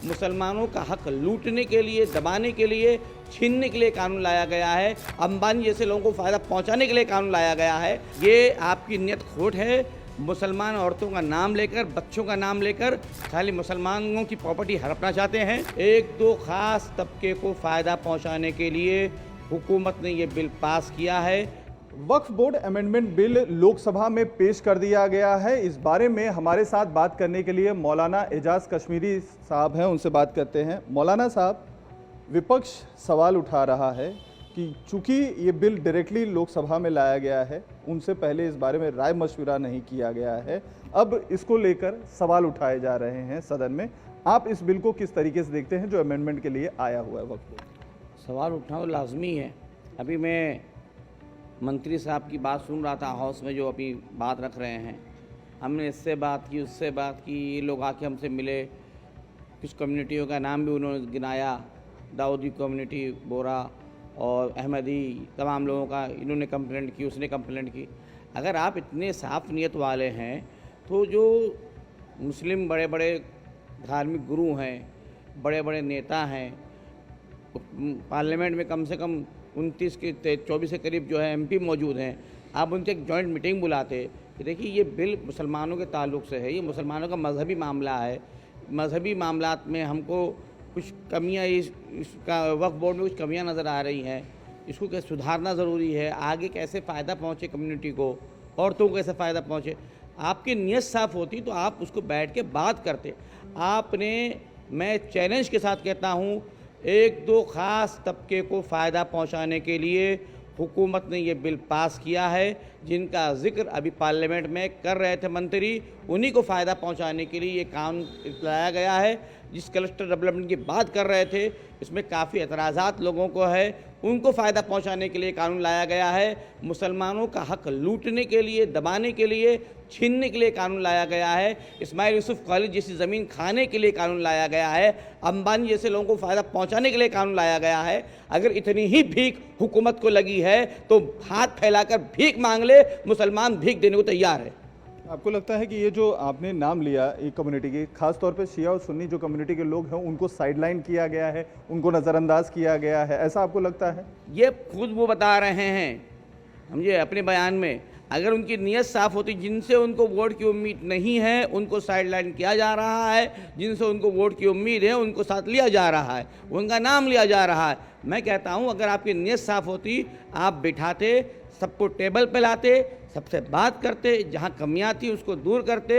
मुसलमानों का हक लूटने के लिए, दबाने के लिए, छीनने के लिए कानून लाया गया है। अंबानी जैसे लोगों को फ़ायदा पहुंचाने के लिए कानून लाया गया है। ये आपकी नियत खोट है। मुसलमान औरतों का नाम लेकर, बच्चों का नाम लेकर खाली मुसलमानों की प्रॉपर्टी हड़पना चाहते हैं। एक दो खास तबके को फ़ायदा पहुंचाने के लिए हुकूमत ने ये बिल पास किया है। वक्फ बोर्ड अमेंडमेंट बिल लोकसभा में पेश कर दिया गया है। इस बारे में हमारे साथ बात करने के लिए मौलाना एजाज कश्मीरी साहब हैं, उनसे बात करते हैं। मौलाना साहब, विपक्ष सवाल उठा रहा है कि चूंकि ये बिल डायरेक्टली लोकसभा में लाया गया है, उनसे पहले इस बारे में राय मशविरा नहीं किया गया है, अब इसको लेकर सवाल उठाए जा रहे हैं सदन में। आप इस बिल को किस तरीके से देखते हैं जो अमेंडमेंट के लिए आया हुआ है वक्फ बोर्ड? सवाल उठाना लाजमी है। अभी मैं मंत्री साहब की बात सुन रहा था हाउस में, जो अभी बात रख रहे हैं। हमने इससे बात की, उससे बात की, ये लोग आके हमसे मिले, कुछ कम्युनिटियों का नाम भी उन्होंने गिनाया, दाऊदी कम्युनिटी, बोरा और अहमदी, तमाम लोगों का इन्होंने कंप्लेंट की, उसने कंप्लेंट की। अगर आप इतने साफ नियत वाले हैं तो जो मुस्लिम बड़े बड़े धार्मिक गुरु हैं, बड़े बड़े नेता हैं, पार्लियामेंट में कम से कम 29 के 24 के करीब जो है एमपी मौजूद हैं, आप उनसे एक जॉइंट मीटिंग बुलाते कि देखिए ये बिल मुसलमानों के ताल्लुक़ से है, ये मुसलमानों का मजहबी मामला है, मजहबी मामलात में हमको कुछ कमियां, इसका वक्फ बोर्ड में कुछ कमियां नज़र आ रही हैं, इसको कैसे सुधारना ज़रूरी है, आगे कैसे फ़ायदा पहुँचे कम्युनिटी को, औरतों को कैसे फ़ायदा पहुँचे। आपकी नीयत साफ़ होती तो आप उसको बैठ के बात करते। आपने, मैं चैलेंज के साथ कहता हूँ, एक दो ख़ास तबके को फ़ायदा पहुँचाने के लिए हुकूमत ने ये बिल पास किया है, जिनका जिक्र अभी पार्लियामेंट में कर रहे थे मंत्री, उन्हीं को फ़ायदा पहुंचाने के लिए ये कानून लाया गया है। जिस क्लस्टर डेवलपमेंट की बात कर रहे थे, इसमें काफ़ी एतराज़ात लोगों को है, उनको फ़ायदा पहुंचाने के लिए कानून लाया गया है। मुसलमानों का हक लूटने के लिए, दबाने के लिए, छीनने के लिए कानून लाया गया है। इस्माइल यूसुफ कॉलेज जैसी ज़मीन खाने के लिए कानून लाया गया है। अंबानी जैसे लोगों को फ़ायदा पहुंचाने के लिए कानून लाया गया है। अगर इतनी ही भीख हुकूमत को लगी है तो हाथ फैलाकर भीख मांग ले, मुसलमान भीख देने को तैयार है। आपको लगता है कि ये जो आपने नाम लिया एक कम्युनिटी की, खास तौर पे शिया और सुन्नी जो कम्युनिटी के लोग हैं, उनको साइडलाइन किया गया है, उनको नज़रअंदाज किया गया है, ऐसा आपको लगता है? ये खुद वो बता रहे हैं, समझे, अपने बयान में। अगर उनकी नीयत साफ़ होती, जिनसे उनको वोट की उम्मीद नहीं है उनको साइडलाइन किया जा रहा है, जिनसे उनको वोट की उम्मीद है उनको साथ लिया जा रहा है, उनका नाम लिया जा रहा है। मैं कहता हूँ अगर आपकी नीयत साफ़ होती, आप बिठाते, सबको टेबल पे लाते, सबसे बात करते, जहाँ कमियाँ थी उसको दूर करते,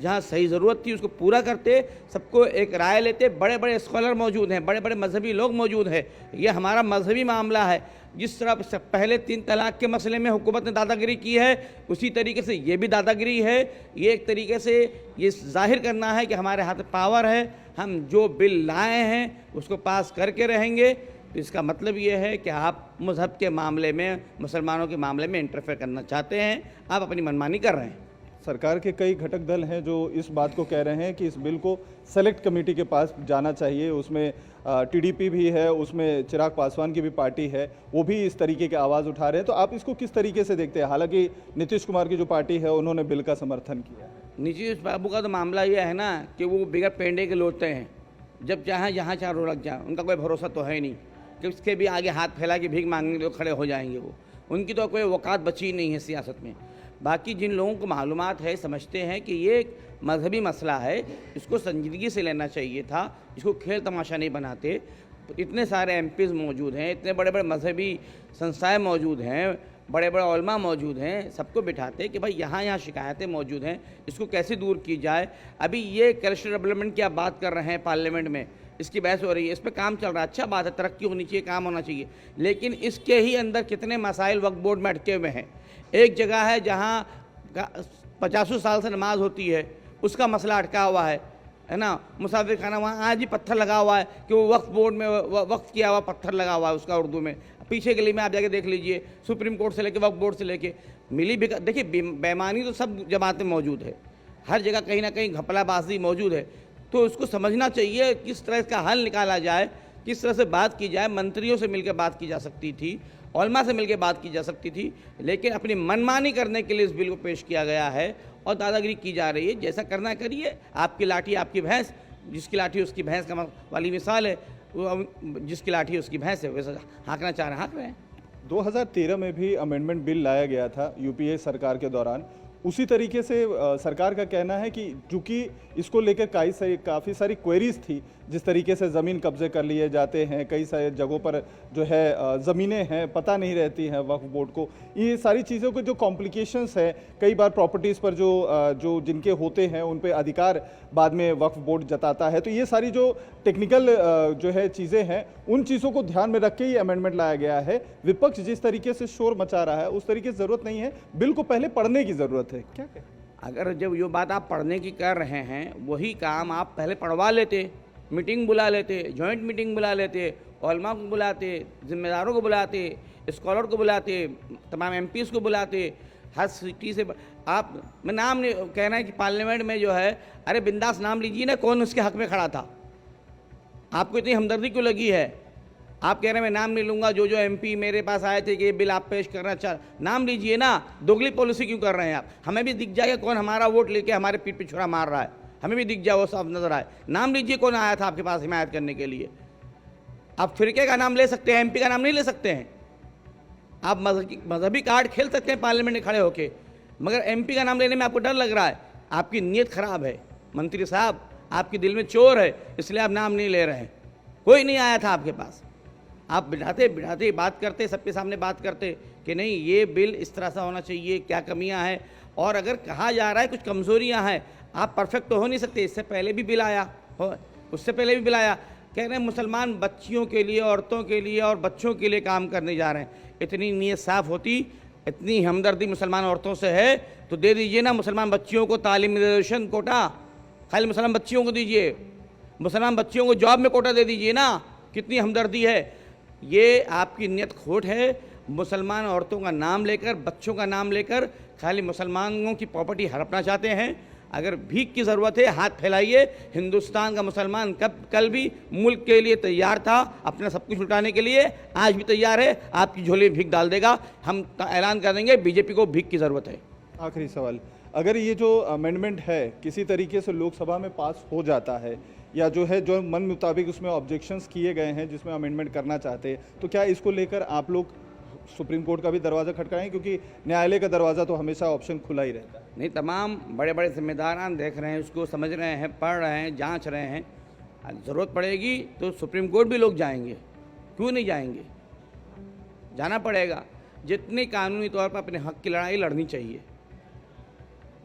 जहाँ सही ज़रूरत थी उसको पूरा करते, सबको एक राय लेते। बड़े बड़े स्कॉलर मौजूद हैं, बड़े बड़े मजहबी लोग मौजूद हैं। ये हमारा मजहबी मामला है। जिस तरह से पहले 3 तलाक के मसले में हुकूमत ने दादागिरी की है, उसी तरीके से ये भी दादागिरी है। ये एक तरीके से ये जाहिर करना है कि हमारे हाथ पावर है, हम जो बिल लाए हैं उसको पास करके रहेंगे। तो इसका मतलब ये है कि आप मज़हब के मामले में, मुसलमानों के मामले में इंटरफेयर करना चाहते हैं, आप अपनी मनमानी कर रहे हैं। सरकार के कई घटक दल हैं जो इस बात को कह रहे हैं कि इस बिल को सेलेक्ट कमेटी के पास जाना चाहिए। उसमें टीडीपी भी है, उसमें चिराग पासवान की भी पार्टी है, वो भी इस तरीके की आवाज़ उठा रहे हैं। तो आप इसको किस तरीके से देखते हैं? हालांकि नीतीश कुमार की जो पार्टी है उन्होंने बिल का समर्थन किया है। नीतीश बाबू का तो मामला यह है ना कि वो बिगड़ पेंडे के लौटते हैं, जब चाहें जहाँ चारों लग जाए, उनका कोई भरोसा तो है नहीं कि उसके भी आगे हाथ फैला के भीख मांगने तो खड़े हो जाएंगे। वो, उनकी तो कोई औकात बची नहीं है सियासत में। बाकी जिन लोगों को मालूमात है, समझते हैं कि ये एक मजहबी मसला है, इसको संजीदगी से लेना चाहिए था, इसको खेल तमाशा नहीं बनाते। इतने सारे एमपीज़ मौजूद हैं, इतने बड़े बड़े मजहबी संस्थाएं मौजूद हैं, बड़े बड़े उलमा मौजूद हैं, सबको बिठाते कि भाई यहाँ शिकायतें मौजूद हैं, इसको कैसे दूर की जाए। अभी ये क्लस्टर डेवलपमेंट की आप बात कर रहे हैं, पार्लियामेंट में इसकी बहस हो रही है, इस पर काम चल रहा है, अच्छा बात है, तरक्की होनी चाहिए, काम होना चाहिए। लेकिन इसके ही अंदर कितने मसाइल वक्फ बोर्ड में अटके हुए हैं। एक जगह है जहाँ 50 साल से नमाज होती है, उसका मसला अटका हुआ है ना। मुसाफिर खाना, वहाँ आज ही पत्थर लगा हुआ है कि वो वक्फ बोर्ड में वक्फ किया हुआ पत्थर लगा हुआ है, उसका उर्दू में। पीछे गली में आप जाके देख लीजिए, सुप्रीम कोर्ट से लेके वक्फ बोर्ड से लेके मिली भी। देखिए बेईमानी तो सब जमातें मौजूद है, हर जगह कहीं ना कहीं घपलाबाजी मौजूद है। तो उसको समझना चाहिए किस तरह इसका हल निकाला जाए, किस तरह से बात की जाए। मंत्रियों से मिलकर बात की जा सकती थी, उलमा से मिलकर बात की जा सकती थी, लेकिन अपनी मनमानी करने के लिए इस बिल को पेश किया गया है और दादागिरी की जा रही है। जैसा करना करिए, आपकी लाठी आपकी भैंस, जिसकी लाठी उसकी भैंस का वाली मिसाल है, वो अब जिसकी लाठी उसकी भैंस है, वैसा हाँकना चाह रहे हैं, हाँक रहे हैं। 2013 में भी अमेंडमेंट बिल लाया गया था यूपीए सरकार के दौरान। उसी तरीके से सरकार का कहना है कि चूंकि इसको लेकर काफ़ी सारी क्वेरीज थी, जिस तरीके से ज़मीन कब्जे कर लिए जाते हैं, कई सारे जगहों पर जो है ज़मीनें हैं पता नहीं रहती हैं वक्फ बोर्ड को, ये सारी चीज़ों के जो कॉम्प्लिकेशंस हैं, कई बार प्रॉपर्टीज़ पर जो जिनके होते हैं उन पे अधिकार बाद में वक्फ बोर्ड जताता है। तो ये सारी जो टेक्निकल जो है चीज़ें हैं, उन चीज़ों को ध्यान में रख के ये अमेंडमेंट लाया गया है। विपक्ष जिस तरीके से शोर मचा रहा है उस तरीके से ज़रूरत नहीं है, बिल को पहले पढ़ने की ज़रूरत है। क्या कहें? अगर जब ये बात आप पढ़ने की कर रहे हैं, वही काम आप पहले पढ़वा लेते, मीटिंग बुला लेते, जॉइंट मीटिंग बुला लेते, उलमा को बुलाते, जिम्मेदारों को बुलाते, स्कॉलर को बुलाते, तमाम एमपीज़ को बुलाते, हर सिटी से आप मैं नाम नहीं कहना है कि पार्लियामेंट में जो है, अरे बिंदास नाम लीजिए ना, कौन उसके हक में खड़ा था। आपको इतनी हमदर्दी क्यों लगी है? आप कह रहे हैं मैं नाम नहीं लूँगा, जो एमपी मेरे पास आए थे कि ये बिल आप पेश करना नाम लीजिए ना। दोगली पॉलिसी क्यों कर रहे हैं आप? हमें भी दिख जाएगा कौन हमारा वोट लेके हमारे पीठ पे छुरा मार रहा है, हमें भी दिख जाए, वो सब नजर आए। नाम लीजिए कौन आया था आपके पास हिमायत करने के लिए। आप फिरके का नाम ले सकते हैं, एमपी का नाम नहीं ले सकते हैं। आप मजहबी कार्ड खेल सकते हैं पार्लियामेंट में खड़े होके, मगर एमपी का नाम लेने में आपको डर लग रहा है। आपकी नीयत खराब है मंत्री साहब, आपके दिल में चोर है, इसलिए आप नाम नहीं ले रहे हैं। कोई नहीं आया था आपके पास, आप बिठाते बात करते, सबके सामने बात करते कि नहीं ये बिल इस तरह से होना चाहिए, क्या कमियां हैं। और अगर कहा जा रहा है कुछ कमज़ोरियां हैं, आप परफेक्ट तो हो नहीं सकते। इससे पहले भी बिल आया हो, उससे पहले भी बिल आया, कह रहे हैं मुसलमान बच्चियों के लिए, औरतों के लिए और बच्चों के लिए काम करने जा रहे हैं। इतनी नीयत साफ़ होती, इतनी हमदर्दी मुसलमान औरतों से है तो दे दीजिए ना मुसलमान बच्चियों को तालीम रिजर्वेशन कोटा, खाली मुसलमान बच्चियों को दीजिए, मुसलमान बच्चियों को जॉब में कोटा दे दीजिए ना। कितनी हमदर्दी है। ये आपकी नीयत खोट है। मुसलमान औरतों का नाम लेकर, बच्चों का नाम लेकर खाली मुसलमानों की प्रॉपर्टी हड़पना चाहते हैं। अगर भीख की ज़रूरत है हाथ फैलाइए। हिंदुस्तान का मुसलमान कल भी मुल्क के लिए तैयार था, अपना सब कुछ लुटाने के लिए, आज भी तैयार है। आपकी झोली में भीख डाल देगा। हम ऐलान कर देंगे बीजेपी को भीख की ज़रूरत है। आखिरी सवाल, अगर ये जो अमेंडमेंट है किसी तरीके से लोकसभा में पास हो जाता है, या जो है जो मन मुताबिक उसमें ऑब्जेक्शंस किए गए हैं जिसमें अमेंडमेंट करना चाहते हैं, तो क्या इसको लेकर आप लोग सुप्रीम कोर्ट का भी दरवाज़ा खटकाएं? क्योंकि न्यायालय का दरवाज़ा तो हमेशा ऑप्शन खुला ही रहता है। नहीं, तमाम बड़े बड़े जिम्मेदारान देख रहे हैं, उसको समझ रहे हैं, पढ़ रहे हैं, जांच रहे हैं। ज़रूरत पड़ेगी तो सुप्रीम कोर्ट भी लोग जाएंगे, क्यों नहीं जाएंगे, जाना पड़ेगा। जितनी कानूनी तौर पर अपने हक की लड़ाई लड़नी चाहिए।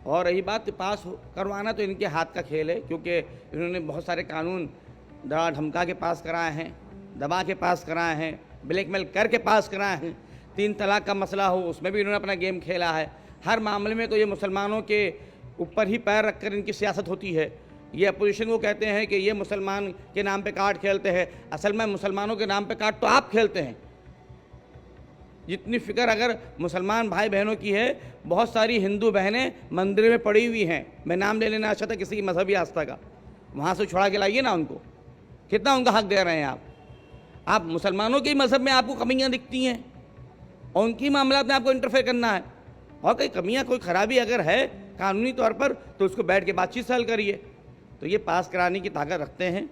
और रही बात पास करवाना, तो इनके हाथ का खेल है, क्योंकि इन्होंने बहुत सारे कानून डरा धमका के पास कराए हैं, दबा के पास कराए हैं, ब्लैकमेल करके पास कराए हैं। 3 तलाक का मसला हो, उसमें भी इन्होंने अपना गेम खेला है। हर मामले में तो ये मुसलमानों के ऊपर ही पैर रखकर इनकी सियासत होती है। ये अपोजिशन को कहते हैं कि ये मुसलमान के नाम पे कार्ड खेलते हैं, असल में मुसलमानों के नाम पे कार्ड तो आप खेलते हैं। जितनी फिक्र अगर मुसलमान भाई बहनों की है, बहुत सारी हिंदू बहनें मंदिर में पड़ी हुई हैं। मैं नाम ले लेना अच्छा था किसी की मजहबी आस्था का, वहाँ से छुड़ा के लाइए ना उनको। कितना उनका हक दे रहे हैं आप मुसलमानों के मजहब में आपको कमियाँ दिखती हैं और उनकी मामला में आपको इंटरफेयर करना है। और कोई कमियाँ, कोई खराबी अगर है कानूनी तौर पर, तो उसको बैठ के बातचीत से हल करिए। तो ये पास कराने की ताकत रखते हैं।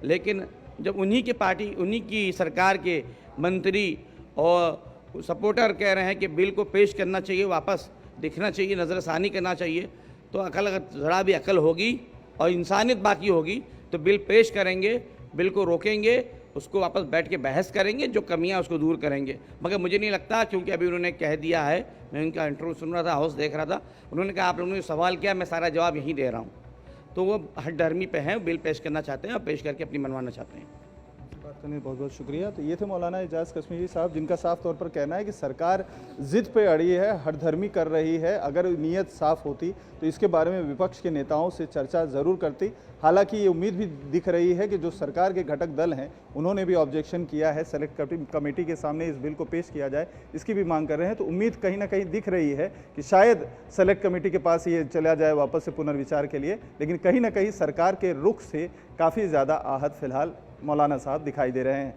लेकिन जब उन्हीं की पार्टी, उन्हीं की सरकार के मंत्री और सपोर्टर कह रहे हैं कि बिल को पेश करना चाहिए, वापस दिखना चाहिए, नज़रसानी करना चाहिए, तो अकल, अगर ज़रा भी अकल होगी और इंसानियत बाकी होगी तो बिल पेश करेंगे, बिल को रोकेंगे, उसको वापस बैठ के बहस करेंगे, जो कमियां उसको दूर करेंगे। मगर मुझे नहीं लगता, क्योंकि अभी उन्होंने कह दिया है, मैं उनका इंटरव्यू सुन रहा था, हाउस देख रहा था, उन्होंने कहा आप लोगों ने सवाल किया, मैं सारा जवाब यहीं दे रहा हूँ। तो वो हठधर्मी पे हैं, बिल पेश करना चाहते हैं और पेश करके अपनी मनवाना चाहते हैं। बात करने बहुत बहुत शुक्रिया। तो ये थे मौलाना एजाज कश्मीरी साहब, जिनका साफ तौर पर कहना है कि सरकार जिद पे अड़ी है, हठधर्मी कर रही है। अगर नीयत साफ होती तो इसके बारे में विपक्ष के नेताओं से चर्चा ज़रूर करती। हालांकि ये उम्मीद भी दिख रही है कि जो सरकार के घटक दल हैं उन्होंने भी ऑब्जेक्शन किया है, सेलेक्ट कमेटी के सामने इस बिल को पेश किया जाए, इसकी भी मांग कर रहे हैं। तो उम्मीद कहीं ना कहीं दिख रही है कि शायद सेलेक्ट कमेटी के पास ये चला जाए वापस से पुनर्विचार के लिए। लेकिन कहीं ना कहीं सरकार के रुख से काफ़ी ज़्यादा आहत फिलहाल मौलाना साहब दिखाई दे रहे हैं।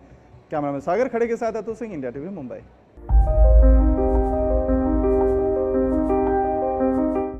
कैमरामैन सागर खड़े के साथ अतुल सिंह, इंडिया टीवी, मुंबई।